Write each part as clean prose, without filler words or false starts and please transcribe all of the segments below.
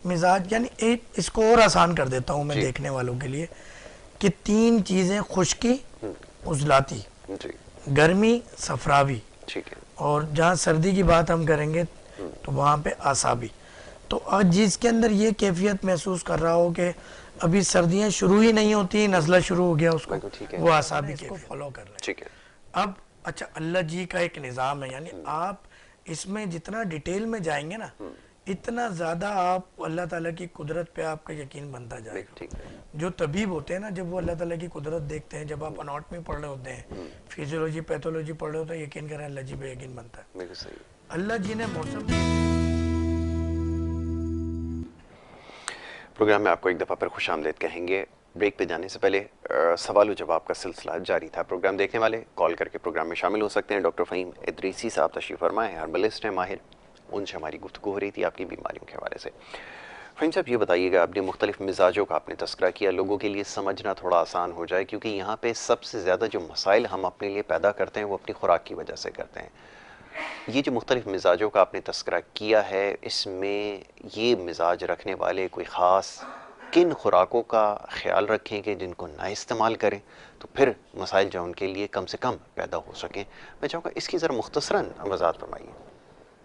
मिजाज यानी एक इसको और आसान कर देता हूँ मैं देखने वालों के लिए कि 3 चीज़ें, खुश्की, उजलाती, गर्मी, सफरावी, ठीक है, और जहाँ सर्दी की बात हम करेंगे तो वहाँ पे आसाबी। तो आज जिसके अंदर ये कैफियत महसूस कर रहा हो कि अभी सर्दियाँ शुरू ही नहीं होती, नज़ला शुरू हो गया उसको, वो आसाबी को फॉलो कर रहे हैं। ठीक है। अब अच्छा, अल्लाह जी का एक निज़ाम है, यानी आप इसमें जितना डिटेल में जाएंगे ना, इतना ज़्यादा आप अल्लाह ताला की कुदरत पे आपका यकीन बनता जाएगा। जो तबीब होते हैं ना, जब वो अल्लाह ताला की कुदरत देखते हैं, जब आप अनाटमी पढ़ रहे होते हैं, फिजियोलॉजी पैथोलॉजी पढ़ रहे होते हैं, यकीन करें अल्लाह जी पे यकीन बनता है। अल्लाह जी ने मौसम। प्रोग्राम में आपको एक दफ़ा फिर खुशामदीद कहेंगे। ब्रेक पे जाने से पहले सवाल व जवाब का सिलसिला जारी था। प्रोग्राम देखने वाले कॉल करके प्रोग्राम में शामिल हो सकते हैं। डॉक्टर फ़हीम इदरीसी साहब तशरीफ़ फरमाए, हर्बलिस्ट हैं माहिर, उनसे हमारी गुफ्तगू हो रही थी आपकी बीमारियों के हवाले से। फ़हीम साहब ये बताइएगा, आपने मुख्तलिफ मिजाजों का आपने तस्करा किया, लोगों के लिए समझना थोड़ा आसान हो जाए, क्योंकि यहाँ पे सबसे ज़्यादा जो मसाइल हम अपने लिए पैदा करते हैं वो अपनी खुराक की वजह से करते हैं। ये जो मुख्तलिफ मिजाजों का आपने तस्करा किया है, इसमें ये मिजाज रखने वाले कोई ख़ास किन खुराकों का ख्याल रखें कि जिनको ना इस्तेमाल करें तो फिर मसाइल जो उनके लिए कम से कम पैदा हो सकें। मैं चाहूँगा इसकी ज़रा मुख्तसरन वज़ाहत फरमाइए।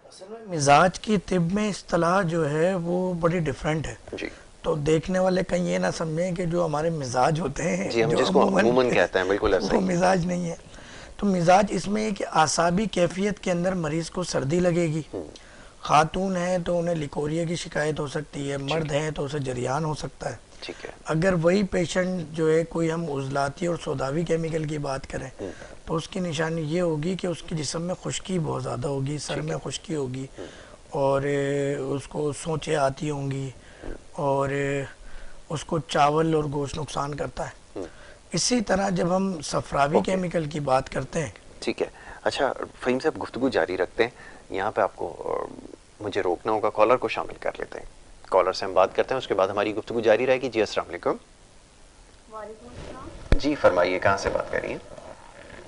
असल में मिजाज की तिब में इस्तिलाह जो है वो बड़ी डिफरेंट है जी, तो देखने वाले कहीं ये ना समझें कि जो हमारे मिजाज होते हैं, जी, हम जो जिसको अमूमन कहते हैं, बिल्कुल ऐसा वो ही है। मिजाज नहीं है। तो मिजाज इसमें है कि आसाबी कैफियत के अंदर मरीज़ को सर्दी लगेगी, खातून है तो उन्हें लिकोरिया की शिकायत हो सकती है, मर्द है तो उसे जरियान हो सकता है। ठीक है, अगर वही पेशेंट जो है कोई हम उजलाती और सोदावी केमिकल की बात करें तो उसकी निशानी ये होगी कि उसके जिस्म में खुश्की बहुत ज़्यादा होगी, सर में खुश्की होगी, और उसको सोचें आती होंगी, और उसको चावल और गोश्त नुकसान करता है। इसी तरह जब हम सफरावी केमिकल की बात करते हैं। ठीक है। अच्छा फ़हीम साहब, गुफ्तगू जारी रखते हैं। यहाँ पे आपको मुझे रोकना होगा, कॉलर को शामिल कर लेते हैं। कॉलर से हम बात करते हैं, उसके बाद हमारी गुफ्तगू जारी रहेगी। जी अस्सलाम वालेकुम। जी फरमाइए, कहाँ से बात कर रही हैं?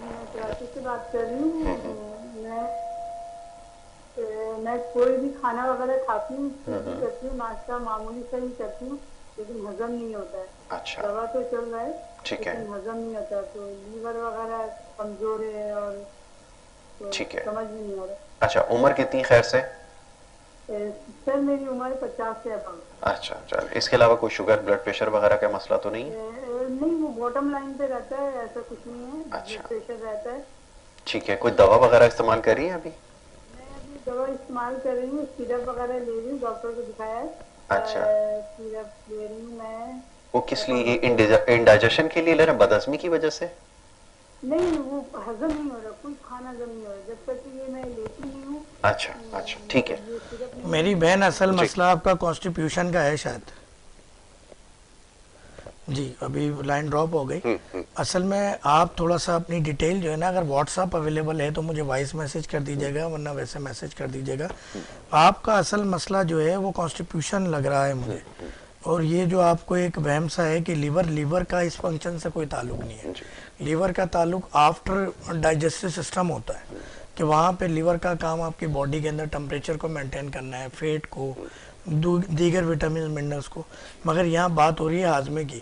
मैं कराची से बात कर रही हूँ। मैं कोई भी खाना वगैरह खाती हूँ, करती हूँ, नाश्ता मामूली से ही करती हूँ, लेकिन हजम नहीं होता है। अच्छा, दवा तो चल रहा है, ठीक है, लेकिन हजम नहीं होता, तो लीवर वगैरह कमजोर है और तो ठीक है। समझ में नहीं आ रहा। अच्छा, उम्र कितनी खैर से? सर मेरी उम्र 50 से अब। अच्छा, चल, इसके अलावा कोई शुगर ब्लड प्रेशर वगैरह का मसला तो नहीं है? नहीं, वो बॉटम लाइन पे रहता है, ऐसा कुछ नहीं है। अच्छा, प्रेशर रहता है। ठीक है। कोई दवा वगैरह इस्तेमाल कर रही हैं अभी? मैं अभी दवा इस्तेमाल कर रही हूँ, सिरप वगैरह ले रही हूँ, डॉक्टर को दिखाया है। अच्छा, सिरप ले रही हूँ मैं। वो किस लिए? इंडाइजेशन के लिए ले रहे हैं, बदहजमी की वजह से? नहीं, वो हजम नहीं हो रहा, कोई खाना हजम नहीं हो रहा जब तक ये मैं लेती नहीं हूँ। अच्छा, अच्छा, ठीक है। मेरी बहन, असल मसला आपका कॉन्स्टिट्यूशन का है शायद। जी, अभी लाइन ड्रॉप हो गई। असल में आप थोड़ा सा अपनी डिटेल जो है ना, अगर व्हाट्सअप अवेलेबल है तो मुझे वॉइस मैसेज कर दीजिएगा, वरना वैसे मैसेज कर दीजिएगा। आपका असल मसला जो है वो कॉन्स्टिट्यूशन लग रहा है मुझे, और ये जो आपको एक वहम सा है कि लीवर का इस फंक्शन से कोई ताल्लुक नहीं है। लीवर का ताल्लुक आफ्टर डाइजेस्टिव सिस्टम होता है, कि वहाँ पे लीवर का काम आपकी बॉडी के अंदर टेम्परेचर को मेंटेन करना है, फैट को, दीगर विटामिन मिनरल्स को। मगर यहाँ बात हो रही है हाजमे की।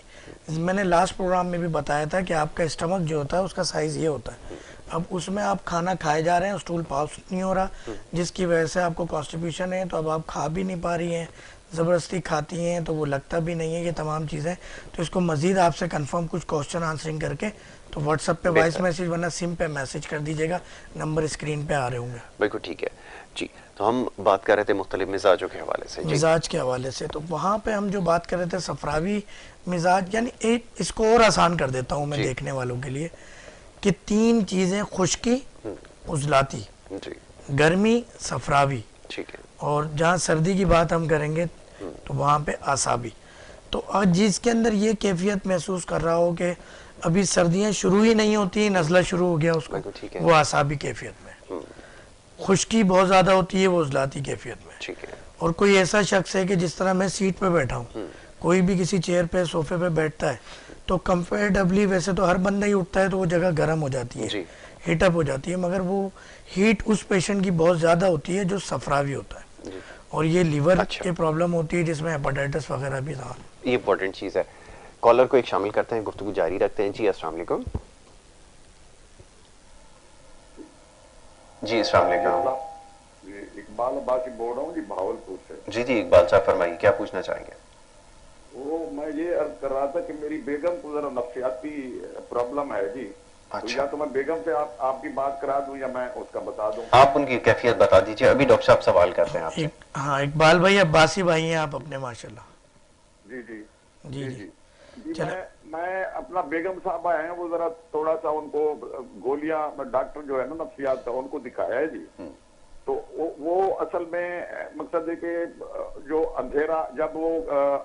मैंने लास्ट प्रोग्राम में भी बताया था कि आपका स्टमक जो होता है उसका साइज़ ये होता है। अब उसमें आप खाना खाए जा रहे हैं, स्टूल पास नहीं हो रहा, जिसकी वजह से आपको कॉन्स्टिपेशन है, तो अब आप खा भी नहीं पा रही हैं, ज़बरदस्ती खाती हैं तो वो लगता भी नहीं है कि तमाम चीज़ें। तो इसको मज़ीद आपसे कंफर्म कुछ क्वेश्चन आंसरिंग करके तो व्हाट्सएप पे वॉइस मैसेज, वरना सिम पे मैसेज कर दीजिएगा, नंबर स्क्रीन पे आ रहे होंगे। बिल्कुल ठीक है जी। तो हम बात कर रहे थे मुख्तलिफ मिजाजों के हवाले से। मिजाज के हवाले से, तो वहाँ पे हम जो बात कर रहे थे सफरावी मिजाज, यानी एक इसको और आसान कर देता हूँ मैं देखने वालों के लिए कि 3 चीज़ें, खुश्की, उजलाती, गर्मी, सफरावी, ठीक है, और जहाँ सर्दी की बात हम करेंगे तो वहाँ पे आसाबी। तो आज जिसके अंदर ये कैफियत महसूस कर रहा हो कि अभी सर्दियाँ शुरू ही नहीं होती, नज़ला शुरू हो गया उसको, वो आसाबी कैफियत में। खुश्की बहुत ज़्यादा होती है, वो उजलाती कैफियत में। ठीक है। और कोई ऐसा शख्स है कि जिस तरह मैं सीट पे बैठा हूँ, कोई भी किसी चेयर पे सोफे पे बैठता है तो कंफर्टेबली, वैसे तो हर बंदा ही उठता है तो वो जगह गर्म हो जाती है, हीटअप हो जाती है, मगर वो हीट उस पेशेंट की बहुत ज़्यादा होती है जो सफरावी होता है। और ये लीवर अच्छा। की प्रॉब्लम होती है जिसमें हेपेटाइटिस वगैरह भी था। ये इंपॉर्टेंट चीज़ है। कॉलर को एक शामिल करते हैं, गुफ्तगू जारी रखते हैं। जी अस्सलाम वालेकुम। जी अस्सलाम वालेकुम। इकबाल अब्बासी बोल रहा हूँ जी, भावलपुर से। जी जी इकबाल साहब फरमाइए, क्या पूछना चाहेंगे? वो मैं ये अर्ज कर रहा था कि मेरी बेगम को जरा नफ्सियाती प्रॉब्लम है जी। तो अच्छा। या तो मैं बेगम से आपकी बात करा दूं या मैं उसका बता दूं। आप उनकी कैफियत बता दीजिए, अभी डॉक्टर साहब सवाल करते हैं आपसे। हाँ इकबाल भाई अब्बासी भाई हैं आप अपने माशाल्लाह। जी जी जी जी जी जी जी चलो। मैं अपना बेगम साहबा है, वो जरा थोड़ा सा उनको गोलियां, डॉक्टर जो है ना नफ्सियात का, उनको दिखाया है जी। तो वो असल में मकसद है कि जो अंधेरा जब वो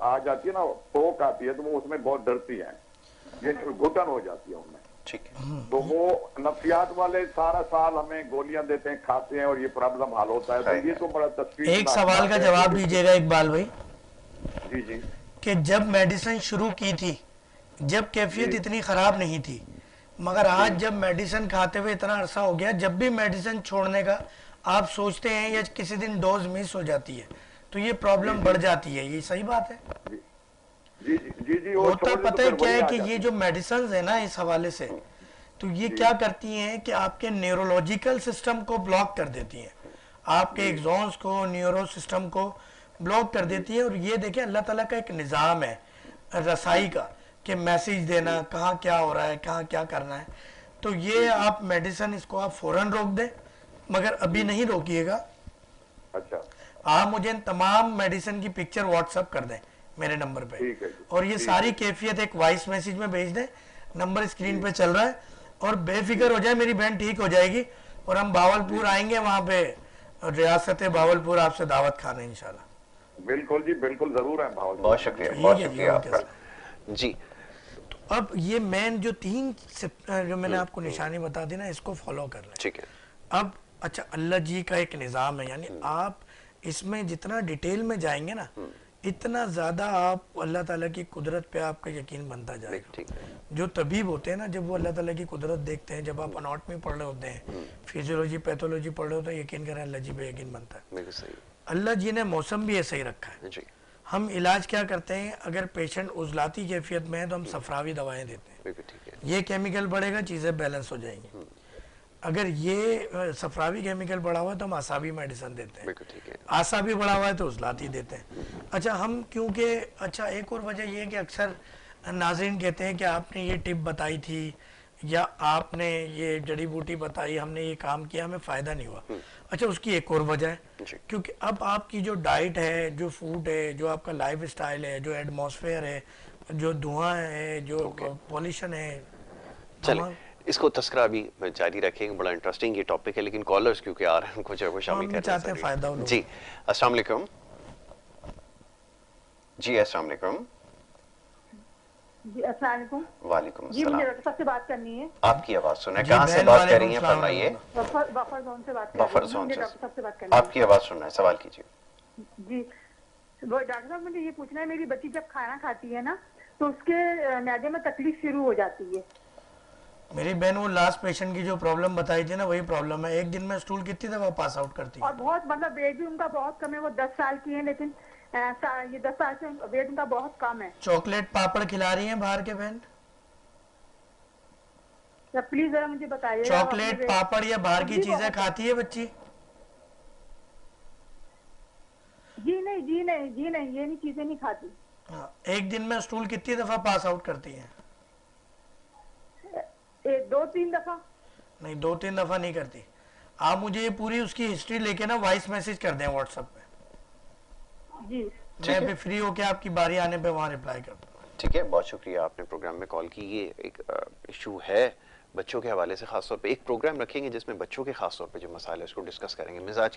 आ जाती है ना, फोक आती है, तो वो उसमें बहुत डरती है, ये घुटन हो जाती है उनमें। ठीक है। तो वो नफ्सियात वाले सारा साल हमें गोलियां देते हैं, खाते हैं, और ये प्रॉब्लम हल होता है। तो ये तो बड़ा तस्वीर एक सवाल का जवाब दीजिएगा इकबाल भाई जी जी कि जब मेडिसिन शुरू की थी, जब कैफियत जी। इतनी ख़राब नहीं थी, मगर आज जब मेडिसिन खाते हुए इतना अरसा हो गया, जब भी मेडिसिन छोड़ने का आप सोचते हैं या किसी दिन डोज मिस हो जाती है तो ये प्रॉब्लम बढ़ जाती है, ये सही बात है? जी जी जी जी वो होता छोड़ दे तो पता है फिर क्या वही है आ कि जाती ये जो मेडिसिन है ना इस हवाले से, तो ये क्या करती हैं कि आपके न्यूरोलॉजिकल सिस्टम को ब्लॉक कर देती हैं, आपके एग्जॉन्स को, न्यूरो सिस्टम को ब्लॉक कर देती है। और ये देखें अल्लाह ताला का एक निज़ाम है रसाई का कि मैसेज देना, कहाँ क्या हो रहा है, कहाँ क्या करना है। तो ये आप मेडिसिन इसको आप फौरन रोक दें, मगर अभी नहीं रोकिएगा। अच्छा आप मुझे इन तमाम मेडिसिन की पिक्चर व्हाट्सअप कर दें मेरे नंबर पे, ठीक है जी, और ये ठीक सारी है। कैफियत एक वॉइस मैसेज में भेज दें, नंबर स्क्रीन पे चल रहा है। और बेफिक्र हो जाए, मेरी बहन ठीक हो जाएगी और हम भावलपुर आएंगे, वहाँ पे रियासत भावलपुर आपसे दावत खाने इंशाल्लाह। बिल्कुल जी, बिल्कुल जरूर है भाव। बहुत शुक्रिया, ठीक बहुत है जी, शुक्रिया ओके आपका। जी अब ये मेन जो जो मैंने आपको निशानी बता दी ना, इसको फॉलो कर लें। ठीक है। अब अच्छा, अल्लाह जी का एक निज़ाम है, यानी आप इसमें जितना डिटेल में जाएंगे ना, इतना ज़्यादा आप अल्लाह ताला की कुदरत पे आपका यकीन बनता जाएगा। ठीक है। जो तबीब होते हैं ना, जब वो अल्लाह ताला की कुदरत देखते हैं, जब आप अनाटमी पढ़ रहे होते हैं, फिजियोलॉजी पैथोलॉजी पढ़ रहे होते हैं, यकीन करें अल्लाह जी पे यकीन बनता है। बिल्कुल सही। अल्लाह जी ने मौसम भी ऐसा ही रखा है। जी हम इलाज क्या करते हैं, अगर पेशेंट उजलाती कैफियत में है तो हम सफरावी दवाएं देते हैं, बिल्कुल ठीक है। ये केमिकल बढ़ेगा, चीज़ें बैलेंस हो जाएंगी। अगर ये सफरावी केमिकल बढ़ा हुआ है तो हम आसाबी मेडिसिन देते हैं, बिल्कुल ठीक है। आसाबी बढ़ा हुआ है तो उजलाती देते हैं। अच्छा हम क्योंकि अच्छा एक और वजह ये है कि अक्सर नाज़रीन कहते हैं कि आपने ये टिप बताई थी या आपने ये जड़ी बूटी बताई, हमने ये काम किया, हमें फ़ायदा नहीं हुआ। अच्छा उसकी एक और वजह है, जी। क्योंकि अब आपकी जो डाइट है, जो फूड है, जो आपका लाइफ स्टाइल है, जो एटमॉस्फेयर है, जो धुआं है, जो पॉल्यूशन है, चलिए इसको तस्करा अभी जारी रखेंगे, बड़ा इंटरेस्टिंग ये टॉपिक है, लेकिन कॉलर्स क्योंकि आ रहे हैं उनको जो है वो शामिल हम करना चाहते हैं जरूरी फ़ायदा है। हो लोगों जी अस्सलाम वालेकुम। जी अस्सलाम वालेकुम। जी अस्सलाम वालेकुम। वालेकुम जी मुझे अस्सलाम। डॉक्टर साहब से बात करनी है। आपकी आवाज सुने, जी, कहाँ से बहन, बात कर वालेकुम रही हैं, सलाम फरमाइए। बफर जोन से बात कर रही बफर हूँ, जोन मुझे से डॉक्टर साहब से बात करनी है। आपकी आवाज सुनना है, सवाल कीजिए। जी वो डॉक्टर साहब, मुझे ये पूछना है, मेरी बच्ची जब खाना खाती है ना तो उसके मैदे में तकलीफ शुरू हो जाती है। मेरी बहन वो लास्ट पेशेंट की जो प्रॉब्लम बताई थी ना, वही प्रॉब्लम है। एक दिन में स्टूल कितनी दफा पास आउट करती है? और बहुत मतलब वेट भी उनका बहुत कम है, वो 10 साल की है, लेकिन ये 10 साल से वेट उनका बहुत कम है। चॉकलेट पापड़ खिला रही हैं बाहर के बहन? तो प्लीज जरा मुझे बताइए। चॉकलेट पापड़ या बाहर की चीजें खाती है बच्ची? जी नहीं जी नहीं जी नहीं, ये नहीं चीजें नहीं खाती। हाँ, एक दिन में स्टूल कितनी दफा पास आउट करती हैं? 2-3 दफा। नहीं, 2-3 दफा नहीं करती। आप मुझे ये पूरी उसकी हिस्ट्री लेके ना वॉइस मैसेज कर दें व्हाट्सएप पे, जी मैं भी फ्री होके आपकी बारी आने पे वहाँ रिप्लाई कर दूँ। ठीक है, बहुत शुक्रिया आपने प्रोग्राम में कॉल की। ये एक इशू है बच्चों के हवाले से, खासतौर पे एक प्रोग्राम रखेंगे जिसमें बच्चों के खासतौर पे जो मसाले उसको डिस्कस करेंगे। मिजाज